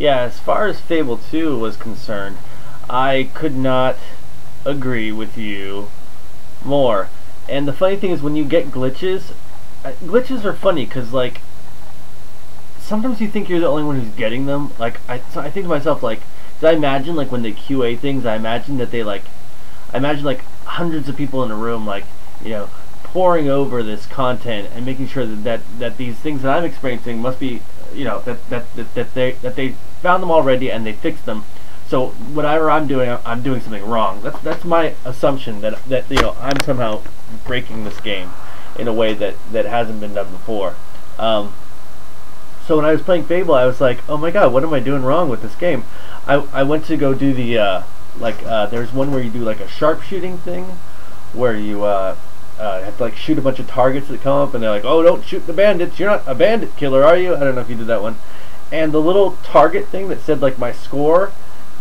Yeah, as far as Fable 2 was concerned, I could not agree with you more. And the funny thing is, when you get glitches, glitches are funny because, like, sometimes you think you're the only one who's getting them. Like, so I think to myself, like, I imagine, like, when they QA things, I imagine that they, like, I imagine, like, hundreds of people in a room, like, you know, poring over this content and making sure that these things that I'm experiencing must be, you know, that they found them already and they fixed them. So whatever I'm doing something wrong. That's my assumption, that you know, I'm somehow breaking this game in a way that hasn't been done before. So when I was playing Fable, I was like, oh my god, what am I doing wrong with this game? I went to go do the there's one where you do like a sharpshooting thing, where you have to like shoot a bunch of targets that come up, and they're like, oh, don't shoot the bandits, you're not a bandit killer, are you? I don't know if you did that one. And the little target thing that said like my score,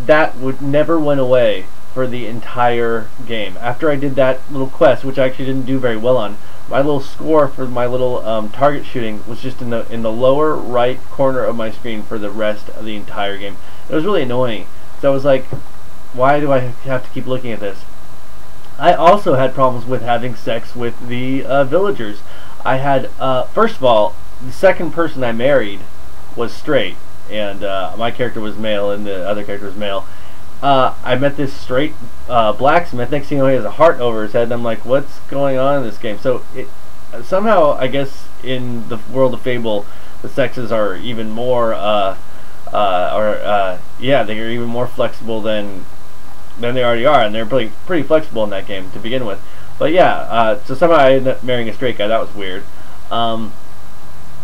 that never went away for the entire game. After I did that little quest, which I actually didn't do very well on, my little score for my little target shooting was just in the lower right corner of my screen for the rest of the entire game. It was really annoying. So I was like, why do I have to keep looking at this? I also had problems with having sex with the villagers. I had, first of all, the second person I married was straight, and my character was male and the other character was male. I met this straight blacksmith. Next thing you know, he has a heart over his head, and I'm like, what's going on in this game? So somehow, I guess, in the world of Fable, the sexes are even more, yeah, they are even more flexible than they already are, and they're pretty flexible in that game to begin with. But yeah, so somehow I ended up marrying a straight guy. That was weird.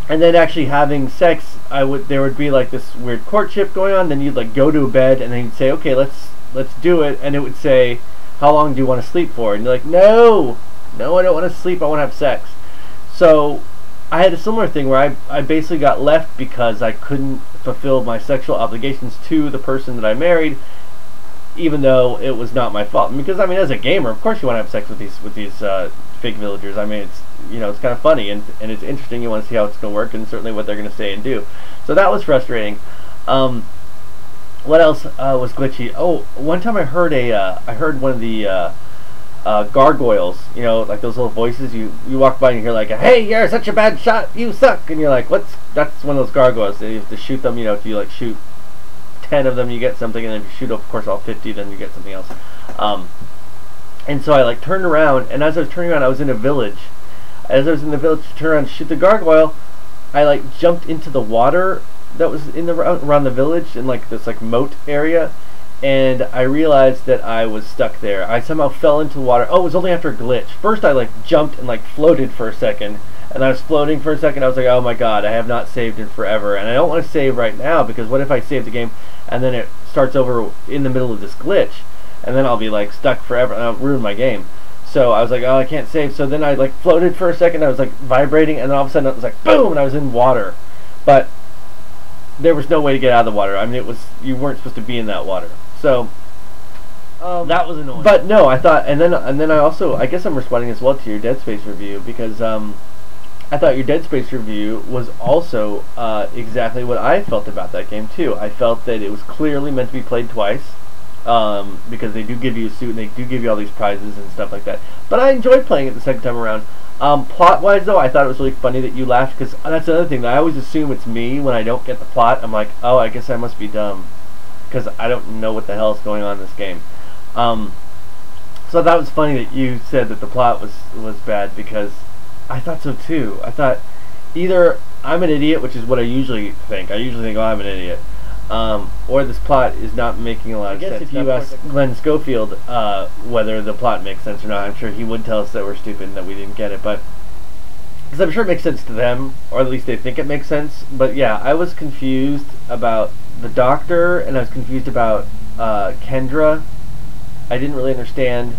And then actually having sex, there would be like this weird courtship going on. Then you'd like go to bed, and then you'd say, okay, let's do it, and it would say, how long do you want to sleep for? And you're like, no, I don't want to sleep. I want to have sex. So I had a similar thing where I basically got left because I couldn't fulfill my sexual obligations to the person that I married, even though it was not my fault. Because I mean, as a gamer, of course you want to have sex with these fake villagers. I mean, it's, you know, it's kind of funny and it's interesting. You want to see how it's going to work and certainly what they're going to say and do. So that was frustrating. What else was glitchy? Oh, one time I heard one of the gargoyles. You know, like those little voices. You walk by and you hear like, "Hey, you're such a bad shot. You suck." And you're like, That's one of those gargoyles. You have to shoot them. You know, if you like shoot 10 of them, you get something, and then if you shoot, of course, all 50, then you get something else. And so I like turned around, and as I was turning around, I was in a village. As I was in the village to turn around and shoot the gargoyle, I like jumped into the water that was in around the village in like this like moat area, and I realized that I was stuck there. I somehow fell into the water. Oh, it was only after a glitch. First I like jumped and like floated for a second, and I was floating for a second. I was like, oh my god, I have not saved in forever, and I don't want to save right now, because what if I save the game and then it starts over in the middle of this glitch, and then I'll be like stuck forever and I'll ruin my game. So I was like, oh, I can't save. So then I like floated for a second. I was like vibrating, and then all of a sudden it was like boom, and I was in water. But there was no way to get out of the water. I mean, you weren't supposed to be in that water. So that was annoying. But no, I thought, and then I also, I guess I'm responding as well to your Dead Space review, because I thought your Dead Space review was also exactly what I felt about that game too. I felt that it was clearly meant to be played twice. Because they do give you a suit and they do give you all these prizes and stuff like that. But I enjoyed playing it the second time around. Plot-wise, though, I thought it was really funny that you laughed, because that's another thing. I always assume it's me when I don't get the plot. I'm like, oh, I guess I must be dumb, because I don't know what the hell is going on in this game. So that was funny that you said that the plot was bad, because I thought so too. I thought either I'm an idiot, which is what I usually think. I usually think, oh, I'm an idiot. Or this plot is not making a lot of sense. I guess if you ask Glenn Schofield whether the plot makes sense or not, I'm sure he would tell us that we're stupid and that we didn't get it. But because I'm sure it makes sense to them, or at least they think it makes sense. But yeah, I was confused about the Doctor, and I was confused about Kendra. I didn't really understand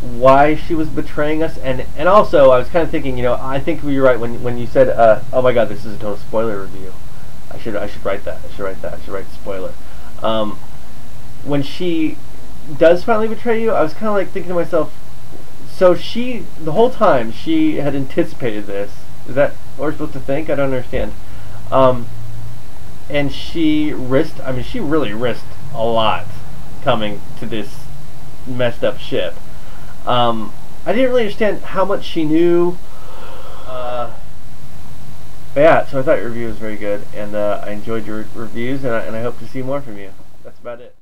why she was betraying us, and also I was kind of thinking, you know, I think you were right when you said, oh my god, this is a total spoiler review. I should write that. I should write the spoiler. When she does finally betray you, I was kind of like thinking to myself, so the whole time she had anticipated this. Is that what we're supposed to think? I don't understand. and she risked. I mean, she really risked a lot coming to this messed up ship. I didn't really understand how much she knew. But yeah, so I thought your review was very good, and I enjoyed your reviews, and I hope to see more from you. That's about it.